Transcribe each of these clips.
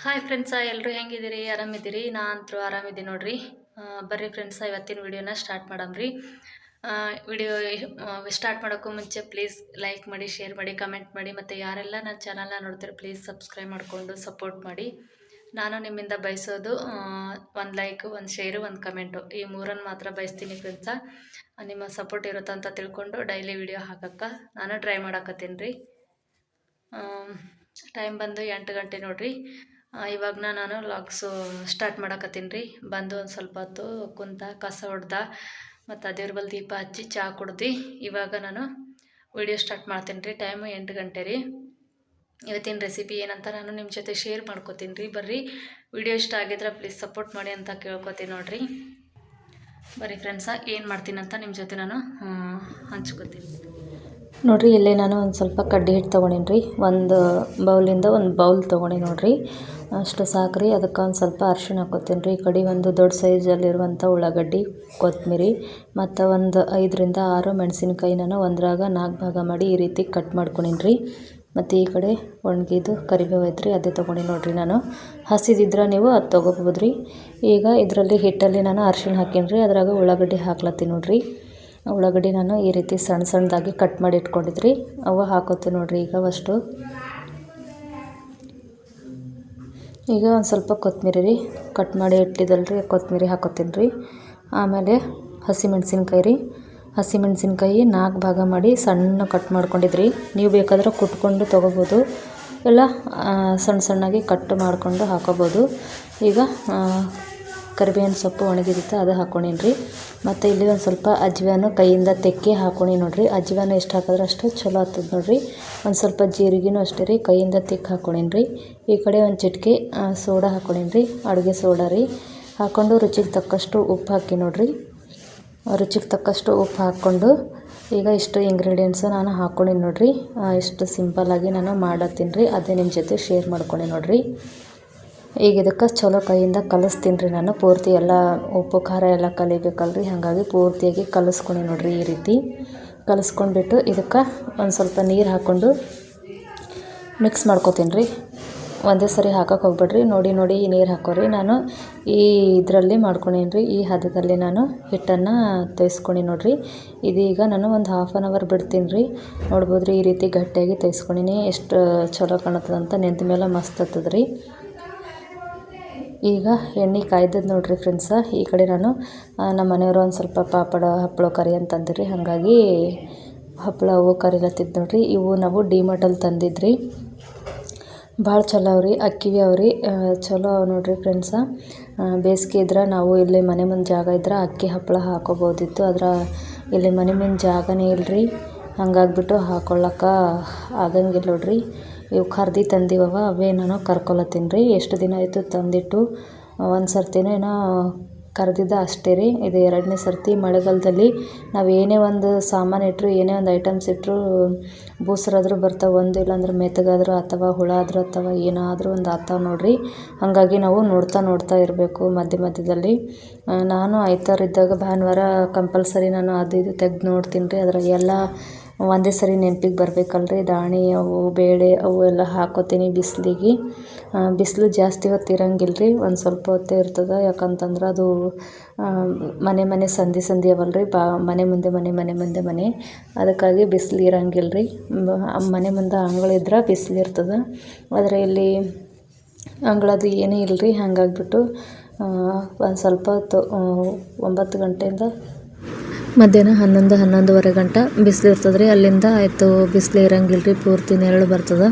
Hi friends, ಎಲ್ಲರೂ ಹೆಂಗಿದ್ದೀರಿ? ಆರಾಮಿದ್ದೀರಿ? ನಾ ಅಂತೂ ಆರಾಮಿದ್ದೀನಿ ನೋಡ್ರಿ. ಬರ್ರಿ ಫ್ರೆಂಡ್ಸ, ಇವತ್ತಿನ ವಿಡಿಯೋನ ಸ್ಟಾರ್ಟ್ ಮಾಡಮ್ರಿ. ವಿಡಿಯೋ ಸ್ಟಾರ್ಟ್ ಮಾಡೋಕ್ಕೂ ಮುಂಚೆ ಪ್ಲೀಸ್ ಲೈಕ್ ಮಾಡಿ, ಶೇರ್ ಮಾಡಿ, ಕಮೆಂಟ್ ಮಾಡಿ, ಮತ್ತು ಯಾರೆಲ್ಲ ನನ್ನ ಚಾನಲ್ನ ನೋಡ್ತೀರಿ ಪ್ಲೀಸ್ ಸಬ್ಸ್ಕ್ರೈಬ್ ಮಾಡಿಕೊಂಡು ಸಪೋರ್ಟ್ ಮಾಡಿ. ನಾನು ನಿಮ್ಮಿಂದ ಬಯಸೋದು ಒಂದು ಲೈಕು, ಒಂದು ಶೇರು, ಒಂದು ಕಮೆಂಟು, ಈ ಮೂರನ್ನು ಮಾತ್ರ ಬಯಸ್ತೀನಿ ಫ್ರೆಂಡ್ಸ. ನಿಮ್ಮ ಸಪೋರ್ಟ್ ಇರುತ್ತೆ ಅಂತ ತಿಳ್ಕೊಂಡು ಡೈಲಿ ವಿಡಿಯೋ ಹಾಕಕ್ಕೆ ನಾನು ಟ್ರೈ ಮಾಡಕತ್ತೀನಿ ರೀ. ಟೈಮ್ ಬಂದು 8 ಗಂಟೆ ನೋಡ್ರಿ. ಇವಾಗ ನಾನು ಲಾಗ್ಸು ಸ್ಟಾರ್ಟ್ ಮಾಡಕತ್ತೀನಿ ರೀ. ಬಂದು ಒಂದು ಸ್ವಲ್ಪ ಹೊತ್ತು ಕುಂತ ಕಸ ಹೊಡ್ದ ಮತ್ತು ಅದೇವ್ರ ಬಲ್ ದೀಪ ಹಚ್ಚಿ ಚಹಾ ಕುಡ್ದು ಇವಾಗ ನಾನು ವಿಡಿಯೋ ಸ್ಟಾರ್ಟ್ ಮಾಡ್ತೀನಿ ರೀ. ಟೈಮು 8 ಗಂಟೆ ರೀ. ಇವತ್ತಿನ ರೆಸಿಪಿ ಏನಂತ ನಾನು ನಿಮ್ಮ ಜೊತೆ ಶೇರ್ ಮಾಡ್ಕೋತೀನಿ ರೀ. ಬರ್ರಿ, ವಿಡಿಯೋ ಇಷ್ಟ ಆಗಿದ್ರೆ ಪ್ಲೀಸ್ ಸಪೋರ್ಟ್ ಮಾಡಿ ಅಂತ ಕೇಳ್ಕೊತೀನಿ ನೋಡ್ರಿ. ಬರ್ರಿ ಫ್ರೆಂಡ್ಸ, ಏನು ಮಾಡ್ತೀನಿ ಅಂತ ನಿಮ್ಮ ಜೊತೆ ನಾನು ಹಂಚ್ಕೋತೀನಿ ನೋಡ್ರಿ. ಇಲ್ಲೇ ನಾನು ಒಂದು ಸ್ವಲ್ಪ ಕಡ್ಡಿ ಹಿಟ್ಟು ತೊಗೊಂಡೀನಿ ರೀ. ಒಂದು ಬೌಲಿಂದ ಒಂದು ಬೌಲ್ ತೊಗೊಂಡು ನೋಡ್ರಿ, ಅಷ್ಟು ಸಾಕ್ರಿ. ಅದಕ್ಕೆ ಒಂದು ಸ್ವಲ್ಪ ಅರಿಶಿಣ ಹಾಕೋತೀನಿ ರೀ. ಈ ಕಡೆ ಒಂದು ದೊಡ್ಡ ಸೈಜಲ್ಲಿರುವಂಥ ಉಳ್ಳಾಗಡ್ಡಿ, ಕೊತ್ತಂಬರಿ ಮತ್ತು ಒಂದು 5ರಿಂದ 6 ಮೆಣಸಿನ್ಕಾಯಿ ನಾನು ಒಂದ್ರಾಗ 4 ಭಾಗ ಮಾಡಿ ಈ ರೀತಿ ಕಟ್ ಮಾಡ್ಕೊಂಡೀನಿ ರೀ. ಮತ್ತು ಈ ಕಡೆ ಒಣಗಿದ್ದು ಕರಿಬೇವು ಐತ್ರಿ, ಅದೇ ತೊಗೊಂಡು ನೋಡ್ರಿ. ನಾನು ಹಸಿದಿದ್ರೆ ನೀವು ಅದು ತೊಗೋಬೋದು ರೀ. ಈಗ ಇದರಲ್ಲಿ ಹಿಟ್ಟಲ್ಲಿ ನಾನು ಅರಿಶಿಣ ಹಾಕೀನಿ ರೀ. ಅದ್ರಾಗ ಉಳ್ಳಾಗಡ್ಡಿ ಹಾಕ್ಲತ್ತೀನಿ ನೋಡ್ರಿ. ಉಳ್ಳಾಗಡ್ಡಿ ನಾನು ಈ ರೀತಿ ಸಣ್ಣ ಸಣ್ಣದಾಗಿ ಕಟ್ ಮಾಡಿ ಇಟ್ಕೊಂಡಿದ್ರಿ, ಅವು ಹಾಕೋತೀನಿ ನೋಡ್ರಿ. ಈಗ ಒಂದು ಸ್ವಲ್ಪ ಕೊತ್ತಂಬರಿ ರೀ, ಕಟ್ ಮಾಡಿ ಇಟ್ಟಿದ್ದಲ್ರಿ ಕೊತ್ತಂಬರಿ ಹಾಕೋತೀನಿ ರೀ. ಆಮೇಲೆ ಹಸಿಮೆಣ್ಸಿನ್ಕಾಯಿ ರೀ. ಹಸಿಮೆಣ್ಸಿನ್ಕಾಯಿ 4 ಭಾಗ ಮಾಡಿ ಸಣ್ಣ ಕಟ್ ಮಾಡ್ಕೊಂಡಿದ್ರಿ. ನೀವು ಬೇಕಾದ್ರೆ ಕುಟ್ಕೊಂಡು ತೊಗೋಬೋದು, ಇಲ್ಲ ಸಣ್ಣ ಸಣ್ಣಾಗಿ ಕಟ್ ಮಾಡಿಕೊಂಡು ಹಾಕೋಬೋದು. ಈಗ ಕರಿಬೇವಿನ ಸೊಪ್ಪು ಒಣಗಿರುತ್ತೆ, ಅದು ಹಾಕ್ಕೊಂಡೀನಿ ರೀ. ಮತ್ತು ಇಲ್ಲಿ ಒಂದು ಸ್ವಲ್ಪ ಅಜ್ವಾನು ಕೈಯಿಂದ ತೆಕ್ಕಿ ಹಾಕ್ಕೊಂಡು ನೋಡ್ರಿ. ಅಜ್ವಾನು ಎಷ್ಟು ಹಾಕಿದ್ರೆ ಅಷ್ಟು ಚಲೋ ಆಗ್ತದೆ ನೋಡ್ರಿ. ಒಂದು ಸ್ವಲ್ಪ ಜೀರಿಗೆನೂ ಅಷ್ಟೇ ರೀ, ಕೈಯಿಂದ ತೆಕ್ಕಿ ಹಾಕ್ಕೊಂಡೀನಿ ರೀ. ಈ ಕಡೆ ಒಂದು ಚಿಟಿಕೆ ಸೋಡಾ ಹಾಕ್ಕೊಂಡೀನಿ ರೀ, ಅಡುಗೆ ಸೋಡಾ ರೀ. ಹಾಕ್ಕೊಂಡು ರುಚಿಗೆ ತಕ್ಕಷ್ಟು ಉಪ್ಪು ಹಾಕಿ ನೋಡ್ರಿ. ರುಚಿಗೆ ತಕ್ಕಷ್ಟು ಉಪ್ಪು ಹಾಕ್ಕೊಂಡು ಈಗ ಇಷ್ಟು ಇಂಗ್ರೀಡಿಯೆಂಟ್ಸ್ ನಾನು ಹಾಕ್ಕೊಂಡೀನಿ ನೋಡ್ರಿ. ಇಷ್ಟು ಸಿಂಪಲ್ಲಾಗಿ ನಾನು ಮಾಡತ್ತೀನಿ ರೀ, ಅದೇ ನಿಮ್ಮ ಜೊತೆ ಶೇರ್ ಮಾಡ್ಕೊಂಡೆ ನೋಡ್ರಿ. ಈಗ ಇದಕ್ಕೆ ಚಲೋ ಕೈಯಿಂದ ಕಲಿಸ್ತೀನಿ ರೀ. ನಾನು ಪೂರ್ತಿ ಎಲ್ಲ ಉಪ್ಪು ಖಾರ ಎಲ್ಲ ಕಲಿಬೇಕಲ್ರಿ, ಹಾಗಾಗಿ ಪೂರ್ತಿಯಾಗಿ ಕಲಿಸ್ಕೊಂಡು ನೋಡ್ರಿ. ಈ ರೀತಿ ಕಲಿಸ್ಕೊಂಡ್ಬಿಟ್ಟು ಇದಕ್ಕೆ ಒಂದು ಸ್ವಲ್ಪ ನೀರು ಹಾಕ್ಕೊಂಡು ಮಿಕ್ಸ್ ಮಾಡ್ಕೊತೀನಿ ರೀ. ಒಂದೇ ಸರಿ ಹಾಕಕ್ಕೆ ಹೋಗ್ಬೇಡ್ರಿ, ನೋಡಿ ನೀರು ಹಾಕೋರಿ. ನಾನು ಈ ಇದರಲ್ಲಿ ಮಾಡ್ಕೊಂಡೀನಿ ರೀ, ಈ ಹದದಲ್ಲಿ ನಾನು ಹಿಟ್ಟನ್ನು ತೋಯಿಸ್ಕೊಂಡು ನೋಡ್ರಿ. ಇದೀಗ ನಾನು ಒಂದು 1/2 ಅವರ್ ಬಿಡ್ತೀನಿ ರೀ. ನೋಡ್ಬೋದು ರೀ, ಈ ರೀತಿ ಗಟ್ಟಿಯಾಗಿ ತೋಯಿಸ್ಕೊಂಡೀನಿ. ಎಷ್ಟು ಚಲೋ ಕಾಣತ್ತದಂತ, ನೆಂದ ಮೇಲೆ ಮಸ್ತ್ ಆಗ್ತದೆ ರೀ. ಈಗ ಎಣ್ಣೆ ಕಾಯ್ದದ್ದು ನೋಡ್ರಿ ಫ್ರೆಂಡ್ಸ. ಈ ಕಡೆ ನಾನು ನಮ್ಮ ಮನೆಯವರು ಒಂದು ಸ್ವಲ್ಪ ಪಾಪಡ ಹಪ್ಪಳ ಕರಿ ಅಂತಂದಿರಿ, ಹಾಗಾಗಿ ಹಪ್ಪಳ ಅವು ಕರಿಲತ್ತಿದ್ದು ನೋಡ್ರಿ. ಇವು ನಾವು ಡಿಮಾರ್ಟಲ್ಲಿ ತಂದಿದ್ರಿ, ಭಾಳ ಚಲೋ ಅವ್ರಿ, ಅಕ್ಕಿವಿ ಅವ್ರಿ, ಚಲೋ ಅವು ನೋಡ್ರಿ ಫ್ರೆಂಡ್ಸ. ಬೇಸಿಗೆ ಇದ್ರೆ ನಾವು ಇಲ್ಲಿ ಮನೆ ಮುಂದೆ ಜಾಗ ಇದ್ರೆ ಅಕ್ಕಿ ಹಪ್ಪಳ ಹಾಕೋಬೋದಿತ್ತು, ಆದ್ರೆ ಇಲ್ಲಿ ಮನೆ ಮುಂದೆ ಜಾಗನೇ ಇಲ್ಲರಿ, ಹಂಗಾಗ್ಬಿಟ್ಟು ಹಾಕೊಳ್ಳೋಕೆ ಆಗಂಗಿಲ್ಲ ನೋಡ್ರಿ. ಇವು ಕರ್ದು ತಂದಿವವ, ಅವೇ ನಾನು ಕರ್ಕೊಳತ್ತೀನಿ ರೀ. ಎಷ್ಟು ದಿನ ಆಯಿತು ತಂದಿಟ್ಟು, ಒಂದು ಸರ್ತಿನೂ ಏನೋ ಕರೆದಿದ್ದ ಅಷ್ಟೇ ರೀ. ಇದು 2ನೇ ಸರ್ತಿ. ಮಳೆಗಾಲದಲ್ಲಿ ನಾವು ಏನೇ ಒಂದು ಸಾಮಾನು ಇಟ್ಟರು, ಏನೇ ಒಂದು ಐಟಮ್ಸ್ ಇಟ್ಟರು ಬೂಸರಾದರೂ ಬರ್ತಾವೆ, ಒಂದು ಇಲ್ಲಾಂದ್ರೆ ಮೆತ್ತಗಾದರೂ ಅಥವಾ ಹುಳ ಆದರೂ ಅಥವಾ ಏನಾದರೂ ಒಂದು ಆಗ್ತಾವೆ ನೋಡ್ರಿ. ಹಾಗಾಗಿ ನಾವು ನೋಡ್ತಾ ಇರಬೇಕು ಮಧ್ಯದಲ್ಲಿ. ನಾನು ಐತಾರಿದ್ದಾಗ ಭಾನುವಾರ ಕಂಪಲ್ಸರಿ ನಾನು ಅದು ಇದು ತೆಗ್ದು ನೋಡ್ತೀನಿ ರೀ. ಅದ್ರಾಗ ಎಲ್ಲ ಒಂದೇ ಸರಿ ನೆನಪಿಗೆ ಬರಬೇಕಲ್ರಿ. ದಾಣಿ ಅವು ಬೇಳೆ ಅವು ಎಲ್ಲ ಹಾಕೋತೀನಿ ಬಿಸಿಲಿಗೆ. ಬಿಸಿಲು ಜಾಸ್ತಿ ಹೊತ್ತು ಇರಂಗಿಲ್ಲ ರೀ, ಒಂದು ಸ್ವಲ್ಪ ಹೊತ್ತೇ ಇರ್ತದೆ. ಯಾಕಂತಂದ್ರೆ ಅದು ಮನೆ ಸಂದಿ ಅವಲ್ರಿ, ಮನೆ ಮುಂದೆ ಮನೆ, ಅದಕ್ಕಾಗಿ ಬಿಸಿಲು ಇರಂಗಿಲ್ಲ ರೀ. ಮನೆ ಮುಂದೆ ಅಂಗಳ ಇದ್ರೆ ಬಿಸಿಲು ಇರ್ತದೆ, ಆದರೆ ಇಲ್ಲಿ ಅಂಗಳದು ಏನೂ ಇಲ್ಲ ರೀ. ಹಾಗಾಗ್ಬಿಟ್ಟು ಒಂದು ಸ್ವಲ್ಪ ಹೊತ್ತು 9 ಗಂಟೆಯಿಂದ ಮಧ್ಯಾಹ್ನ 11-11:30 ಗಂಟೆ ಬಿಸಿಲು ಇರ್ತದೆ ರೀ. ಅಲ್ಲಿಂದ ಆಯಿತು ಬಿಸಿಲು ಇರಂಗಿಲ್ಲ ರೀ, ಪೂರ್ತಿ ನೆರಳು ಬರ್ತದೆ.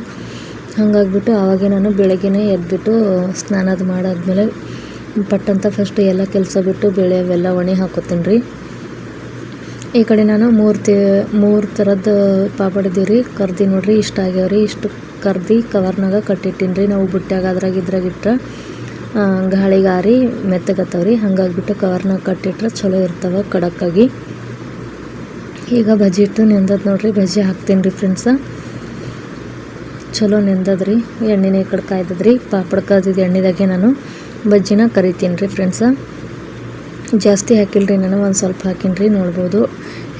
ಹಾಗಾಗ್ಬಿಟ್ಟು ಆವಾಗೇ ನಾನು ಬೆಳಗ್ಗೆನೇ ಎದ್ಬಿಟ್ಟು ಸ್ನಾನ ಅದು ಮಾಡಾದ್ಮೇಲೆ ಪಟ್ಟಂತ ಫಸ್ಟ್ ಎಲ್ಲ ಕೆಲಸ ಬಿಟ್ಟು ಬೇಳೆ ಅವೆಲ್ಲ ಒಣಗಿ ಹಾಕೋತೀನಿ ರೀ. ಈ ಕಡೆ ನಾನು 3 ಥರದ್ದು ಪಾಪಡಿದ್ದೀವಿ ರೀ, ಕರ್ದು ನೋಡ್ರಿ. ಇಷ್ಟ ಆಗ್ಯಾವ್ರಿ. ಇಷ್ಟು ಕರ್ದು ಕವರ್ನಾಗ ಕಟ್ಟಿಟ್ಟಿನಿ ರೀ. ನಾವು ಬುಟ್ಟ್ಯಾಗ ಇದ್ರಾಗಿಟ್ರೆ ಗಾಳಿಗಾರಿ ಮೆತ್ತಗತ್ತವ್ರಿ, ಹಾಗಾಗ್ಬಿಟ್ಟು ಕವರ್ನಾಗ ಕಟ್ಟಿಟ್ರೆ ಚಲೋ ಇರ್ತವೆ ಕಡಕ್ಕಾಗಿ. ಈಗ ಬಜ್ಜಿ ಇಟ್ಟು ನೆಂದದ್ದು ನೋಡ್ರಿ, ಬಜ್ಜಿ ಹಾಕ್ತೀನಿ ರೀ ಫ್ರೆಂಡ್ಸ. ಚಲೋ ನೆಂದದ್ರಿ, ಎಣ್ಣೆನೇ ಈ ಕಡೆ ಕಾಯ್ದದ್ರಿ. ಪಾಪಡ ಕಾದಿದ್ದು ಎಣ್ಣೆದಾಗೆ ನಾನು ಬಜ್ಜಿನ ಕರಿತೀನಿ ರೀ ಫ್ರೆಂಡ್ಸ. ಜಾಸ್ತಿ ಹಾಕಿಲ್ರಿ ನಾನು, ಒಂದು ಸ್ವಲ್ಪ ಹಾಕೀನಿ ರೀ. ನೋಡ್ಬೋದು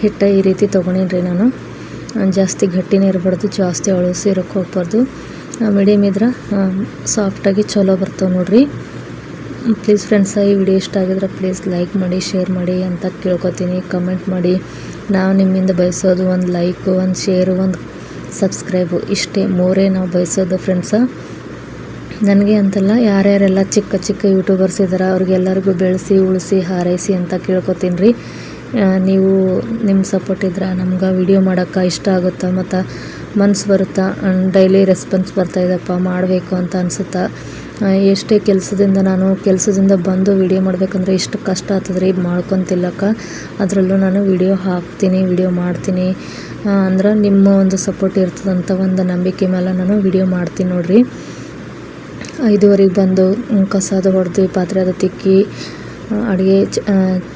ಹಿಟ್ಟು ಈ ರೀತಿ ತೊಗೊಂಡೀನಿ ರೀ ನಾನು. ಜಾಸ್ತಿ ಗಟ್ಟಿನೇ ಇರಬಾರ್ದು, ಜಾಸ್ತಿ ಅಳಸಿ ಇರೋಕ್ಕೆ ಹೋಗ್ಬಾರ್ದು. ಮೀಡಿಯಮ್ ಇದ್ರೆ ಸಾಫ್ಟಾಗಿ ಚಲೋ ಬರ್ತಾವೆ ನೋಡಿರಿ. ಪ್ಲೀಸ್ ಫ್ರೆಂಡ್ಸ, ಈ ವಿಡಿಯೋ ಇಷ್ಟ ಆಗಿದ್ರೆ ಪ್ಲೀಸ್ ಲೈಕ್ ಮಾಡಿ, ಶೇರ್ ಮಾಡಿ ಅಂತ ಕೇಳ್ಕೊತೀನಿ. ಕಮೆಂಟ್ ಮಾಡಿ. ನಾವು ನಿಮ್ಮಿಂದ ಬಯಸೋದು ಒಂದು ಲೈಕು, ಒಂದು ಶೇರು, ಒಂದು ಸಬ್ಸ್ಕ್ರೈಬು, ಇಷ್ಟೇ ಮೂರೇ ನಾವು ಬಯಸೋದು ಫ್ರೆಂಡ್ಸ. ನನಗೆ ಅಂತಲ್ಲ, ಯಾರ್ಯಾರೆಲ್ಲ ಚಿಕ್ಕ ಚಿಕ್ಕ ಯೂಟ್ಯೂಬರ್ಸ್ ಇದ್ದಾರೆ ಅವ್ರಿಗೆಲ್ಲರಿಗೂ ಬೆಳೆಸಿ ಉಳಿಸಿ ಹಾರೈಸಿ ಅಂತ ಕೇಳ್ಕೊತೀನಿ ರೀ. ನೀವು ನಿಮ್ಮ ಸಪೋರ್ಟ್ ಇದ್ರೆ ನಮ್ಗೆ ವಿಡಿಯೋ ಮಾಡೋಕ್ಕೆ ಇಷ್ಟ ಆಗುತ್ತೆ, ಮತ್ತು ಮನಸ್ಸು ಬರುತ್ತಾ, ಡೈಲಿ ರೆಸ್ಪಾನ್ಸ್ ಬರ್ತಾಯಿದ್ದಪ್ಪ ಮಾಡಬೇಕು ಅಂತ ಅನಿಸುತ್ತಾ. ಎಷ್ಟೇ ಕೆಲಸದಿಂದ ಬಂದು ವಿಡಿಯೋ ಮಾಡಬೇಕಂದ್ರೆ ಇಷ್ಟು ಕಷ್ಟ ಆಗ್ತದೆ ರೀ, ಮಾಡ್ಕೊತಿಲ್ಲಕ್ಕ. ಅದರಲ್ಲೂ ನಾನು ವಿಡಿಯೋ ಹಾಕ್ತೀನಿ, ವಿಡಿಯೋ ಮಾಡ್ತೀನಿ ಅಂದ್ರೆ ನಿಮ್ಮ ಒಂದು ಸಪೋರ್ಟ್ ಇರ್ತದಂತ ಒಂದು ನಂಬಿಕೆ ಮೇಲೆ ನಾನು ವಿಡಿಯೋ ಮಾಡ್ತೀನಿ ನೋಡಿರಿ. 5:30 ಬಂದು ಕಸದು ಹೊಡೆದು ಪಾತ್ರೆ ಅದು ತಿಕ್ಕಿ ಅಡುಗೆ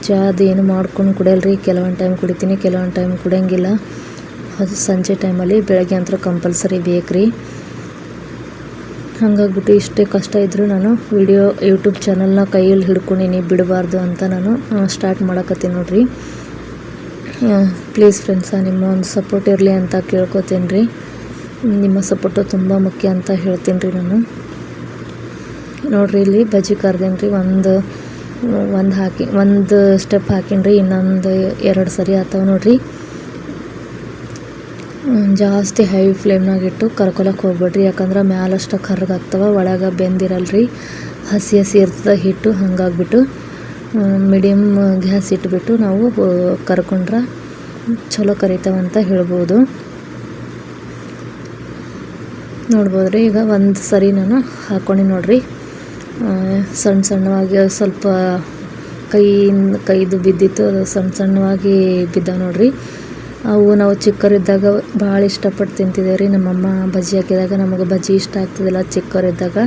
ಚಾದು ಏನು ಮಾಡ್ಕೊಂಡು ಕುಡಿಯಲ್ರಿ. ಕೆಲವೊಂದು ಟೈಮ್ ಕುಡಿತೀನಿ, ಕೆಲವೊಂದು ಟೈಮ್ ಕುಡಿಯೋಂಗಿಲ್ಲ. ಅದು ಸಂಜೆ ಟೈಮಲ್ಲಿ, ಬೆಳಗ್ಗೆ ಅಂತೂ ಕಂಪಲ್ಸರಿ ಬೇಕು ರೀ. ಹಾಗಾಗ್ಬಿಟ್ಟು ಇಷ್ಟೇ ಕಷ್ಟ ಇದ್ದರೂ ನಾನು ಯೂಟ್ಯೂಬ್ ಚಾನಲ್ನ ಕೈಯಲ್ಲಿ ಹಿಡ್ಕೊಂಡೀನಿ, ಬಿಡಬಾರ್ದು ಅಂತ ನಾನು ಸ್ಟಾರ್ಟ್ ಮಾಡಕತ್ತೀನಿ ನೋಡಿರಿ. ಪ್ಲೀಸ್ ಫ್ರೆಂಡ್ಸ, ನಿಮ್ಮ ಒಂದು ಸಪೋರ್ಟ್ ಇರಲಿ ಅಂತ ಕೇಳ್ಕೊತೀನಿ ರೀ. ನಿಮ್ಮ ಸಪೋರ್ಟು ತುಂಬ ಮುಖ್ಯ ಅಂತ ಹೇಳ್ತೀನಿ ರೀ ನಾನು. ನೋಡಿರಿ, ಇಲ್ಲಿ ಬಜ್ಜಿ ಕರ್ದೇನಿ ರೀ. ಒಂದು ಸ್ಟೆಪ್ ಹಾಕೀನಿ ರೀ, ಇನ್ನೊಂದು 2 ಸರಿ ಆತಾವ ನೋಡಿರಿ. ಜಾಸ್ತಿ ಹೈ ಫ್ಲೇಮ್ನಾಗಿಟ್ಟು ಕರ್ಕೊಳಕ್ಕೆ ಹೋಗ್ಬೇಡ್ರಿ, ಯಾಕಂದ್ರೆ ಮ್ಯಾಲಷ್ಟು ಕರ್ಗಾಗ್ತವೆ, ಒಳಗೆ ಬೆಂದಿರಲ್ರಿ, ಹಸಿ ಇರ್ತದೆ ಹಿಟ್ಟು. ಹಾಗಾಗ್ಬಿಟ್ಟು ಮೀಡಿಯಮ್ ಗ್ಯಾಸ್ ಇಟ್ಬಿಟ್ಟು ನಾವು ಕರ್ಕೊಂಡ್ರೆ ಚಲೋ ಕರಿತಾವಂತ ಹೇಳ್ಬೋದು. ನೋಡ್ಬೋದ್ರಿ, ಈಗ ಒಂದು ಸರಿ ನಾನು ಹಾಕ್ಕೊಂಡು ನೋಡಿರಿ. ಸಣ್ಣವಾಗಿ ಸ್ವಲ್ಪ ಕೈದು ಬಿದ್ದಿತ್ತು, ಅದು ಸಣ್ಣವಾಗಿ ಬಿದ್ದ ನೋಡಿರಿ. ಅವು ನಾವು ಚಿಕ್ಕವರಿದ್ದಾಗ ಭಾಳ ಇಷ್ಟಪಟ್ಟು ತಿಂತಿದ್ದೇವೆ ರೀ. ನಮ್ಮಮ್ಮ ಬಜ್ಜಿ ಹಾಕಿದಾಗ ನಮಗೆ ಬಜ್ಜಿ ಇಷ್ಟ ಆಗ್ತದಿಲ್ಲ ಚಿಕ್ಕವರಿದ್ದಾಗ.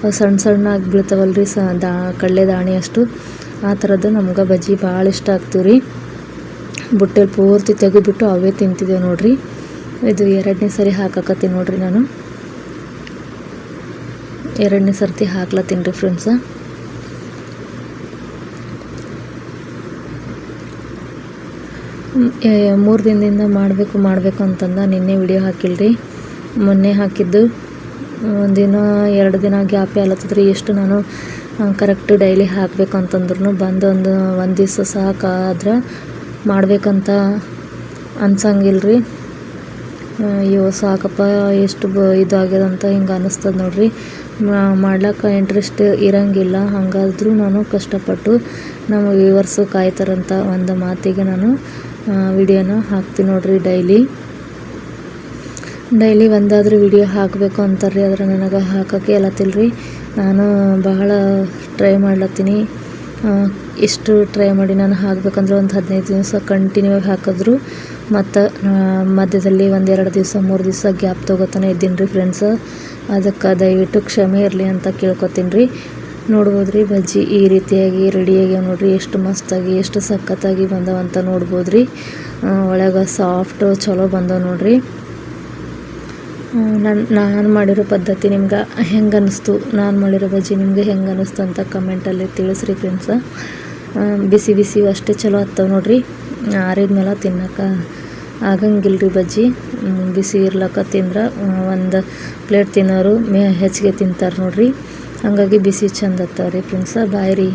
ಅವು ಸಣ್ಣಾಗಿ ಬೀಳ್ತಾವಲ್ರಿ, ಕಡಲೆ ದಾಣಿ ಅಷ್ಟು. ಆ ಥರದ್ದು ನಮ್ಗೆ ಬಜ್ಜಿ ಭಾಳ ಇಷ್ಟ ಆಗ್ತೀವಿ ರೀ. ಬುಟ್ಟೆಲಿ ಪೂರ್ತಿ ತೆಗೆದುಬಿಟ್ಟು ಅವೇ ತಿಂತಿದ್ದೇವೆ ನೋಡಿರಿ. ಇದು 2ನೇ ಸರಿ ಹಾಕಕತ್ತೀನಿ ನೋಡಿರಿ. ನಾನು 2ನೇ ಸರ್ತಿ ಹಾಕ್ಲತ್ತೀನಿ ರೀ ಫ್ರೆಂಡ್ಸ. ಮೂರು ದಿನದಿಂದ ಮಾಡಬೇಕು ಅಂತಂದ ನಿನ್ನೆ ವಿಡಿಯೋ ಹಾಕಿಲ್ರಿ. ಮೊನ್ನೆ ಹಾಕಿದ್ದು 1 ದಿನ 2 ದಿನ ಗ್ಯಾಪೇ ಆಲತ್ತದ್ರಿ. ಎಷ್ಟು ನಾನು ಕರೆಕ್ಟ್ ಡೈಲಿ ಹಾಕಬೇಕು ಅಂತಂದ್ರೂ ಬಂದು ಒಂದು ದಿವಸ ಸಾಕಾದ್ರೆ ಮಾಡಬೇಕಂತ ಅನ್ಸಂಗಿಲ್ರಿ. ಅಯ್ಯೋ ಸಾಕಪ್ಪ, ಎಷ್ಟು ಇದಾಗ್ಯದಂತ ಹಿಂಗೆ ಅನ್ನಿಸ್ತದೆ ನೋಡಿರಿ. ಮಾಡ್ಲಿಕ್ಕೆ ಇಂಟ್ರೆಸ್ಟ್ ಇರೋಂಗಿಲ್ಲ. ಹಾಗಾದ್ರೂ ನಾನು ಕಷ್ಟಪಟ್ಟು ನಮ್ಮ ವ್ಯೂವರ್ಸು ಕಾಯ್ತಾರಂತ ಒಂದು ಮಾತಿಗೆ ನಾನು ವಿಡಿಯೋನ ಹಾಕ್ತೀನಿ ನೋಡಿರಿ. ಡೈಲಿ ಒಂದಾದರೂ ವಿಡಿಯೋ ಹಾಕಬೇಕು ಅಂತಾರ್ರಿ, ಆದರೆ ನನಗೆ ಹಾಕೋಕ್ಕೆ ಅಲ್ಲತ್ತಿಲ್ರಿ. ನಾನು ಬಹಳ ಟ್ರೈ ಮಾಡ್ಲತ್ತೀನಿ. ಎಷ್ಟು ಟ್ರೈ ಮಾಡಿ ನಾನು ಹಾಕಬೇಕಂದ್ರೆ ಒಂದು 15 ದಿವಸ ಕಂಟಿನ್ಯೂ ಆಗಿ ಹಾಕಿದ್ರು, ಮತ್ತು ಮಧ್ಯದಲ್ಲಿ 1-2 ದಿವಸ 3 ದಿವಸ ಗ್ಯಾಪ್ ತೊಗೋತಾನೆ ಇದ್ದೀನಿ ರೀ ಫ್ರೆಂಡ್ಸ. ಅದಕ್ಕೆ ದಯವಿಟ್ಟು ಕ್ಷಮೆ ಇರಲಿ ಅಂತ ಕೇಳ್ಕೊತೀನಿ ರೀ. ನೋಡ್ಬೋದ್ರಿ, ಬಜ್ಜಿ ಈ ರೀತಿಯಾಗಿ ರೆಡಿಯಾಗಿ ನೋಡಿರಿ. ಎಷ್ಟು ಮಸ್ತಾಗಿ, ಎಷ್ಟು ಸಖತ್ತಾಗಿ ಬಂದವಂತ ನೋಡ್ಬೋದ್ರಿ. ಒಳಗೆ ಸಾಫ್ಟು ಚಲೋ ಬಂದವು ನೋಡಿರಿ. ನಾನು ಮಾಡಿರೋ ಪದ್ಧತಿ ನಿಮ್ಗೆ ಹೆಂಗೆ ಅನ್ನಿಸ್ತು, ನಾನು ಮಾಡಿರೋ ಬಜ್ಜಿ ನಿಮ್ಗೆ ಹೆಂಗೆ ಅನ್ನಿಸ್ತು ಅಂತ ಕಮೆಂಟಲ್ಲಿ ತಿಳಿಸ್ರಿ ಫ್ರೆಂಡ್ಸ. ಬಿಸಿ ಅಷ್ಟೇ ಚಲೋ ಆಗ್ತಾವೆ ನೋಡಿರಿ. ಆರಿದ್ಮೇಲೆ ತಿನ್ನೋಕೆ ಆಗಂಗಿಲ್ರಿ ಬಜ್ಜಿ. ಬಿಸಿ ಇರ್ಲಕ್ಕ ತಿಂದ್ರೆ ಒಂದು ಪ್ಲೇಟ್ ತಿನ್ನೋರು ಹೆಚ್ಚಿಗೆ ತಿಂತಾರೆ ನೋಡಿರಿ. ಹಾಗಾಗಿ ಬಿಸಿ ಚಂದ ಆಗ್ತಾವೆ ರೀ ಫ್ರೆಂಡ್ಸ. ಬಾಯ್ ರೀ.